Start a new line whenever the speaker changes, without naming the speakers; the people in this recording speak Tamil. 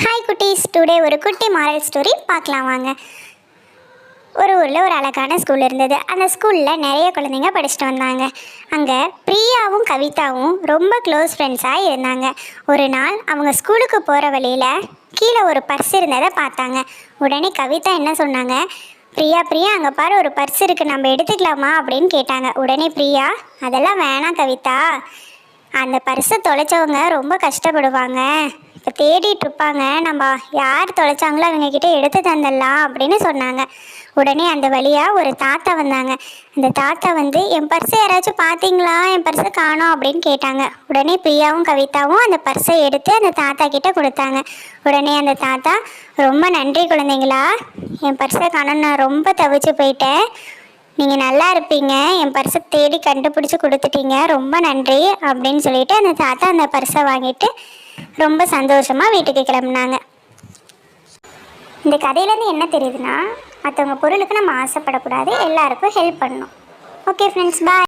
ஹாய் குட்டீஸ், டுடே ஒரு குட்டி மாரல் ஸ்டோரி பார்க்கலாம் வாங்க. ஒரு ஊரில் ஒரு அழகான ஸ்கூல் இருந்தது. அந்த ஸ்கூலில் நிறைய குழந்தைங்க படிச்சுட்டு வந்தாங்க. அங்கே பிரியாவும் கவிதாவும் ரொம்ப க்ளோஸ் ஃப்ரெண்ட்ஸாக இருந்தாங்க. ஒரு நாள் அவங்க ஸ்கூலுக்கு போகிற வழியில் கீழே ஒரு பர்ஸ் இருந்ததை பார்த்தாங்க. உடனே கவிதா என்ன சொன்னாங்க, பிரியா பிரியா அங்கே பாரு ஒரு பர்ஸ் இருக்குது, நம்ம எடுத்துக்கலாமா அப்படின்னு கேட்டாங்க. உடனே பிரியா, அதெல்லாம் வேணாம் கவிதா, அந்த பர்ஸை தொலைச்சவங்க ரொம்ப கஷ்டப்படுவாங்க, இப்போ தேடிட்டு இருப்பாங்க, நம்ம யார் தொலைச்சாங்களோ அவங்கக்கிட்ட எடுத்து தந்துடலாம் அப்படின்னு சொன்னாங்க. உடனே அந்த வழியாக ஒரு தாத்தா வந்தாங்க. அந்த தாத்தா வந்து, என் பர்ஸை யாராச்சும் பார்த்தீங்களா, என் பர்ஸை காணோம் அப்படின்னு கேட்டாங்க. உடனே பிரியாவும் கவிதாவும் அந்த பர்ஸை எடுத்து அந்த தாத்தா கிட்ட கொடுத்தாங்க. உடனே அந்த தாத்தா, ரொம்ப நன்றி குழந்தைங்களா, என் பர்ஸை காணோம், நான் ரொம்ப தவிச்சு போயிட்டேன், நீங்கள் நல்லா இருப்பீங்க, என் பர்ஸை தேடி கண்டுபிடிச்சி கொடுத்துட்டீங்க, ரொம்ப நன்றி அப்படின்னு சொல்லிட்டு அந்த தாத்தா அந்த பர்ஸை வாங்கிட்டு ரொம்ப சந்தோஷமாக வீட்டுக்கு கிளம்புனாங்க. இந்த கதையிலேருந்து என்ன தெரியுதுன்னா, மற்றவங்க பொருளுக்கு நம்ம ஆசைப்படக்கூடாது, எல்லாருக்கும் ஹெல்ப் பண்ணணும். ஓகே ஃப்ரெண்ட்ஸ், பாய்.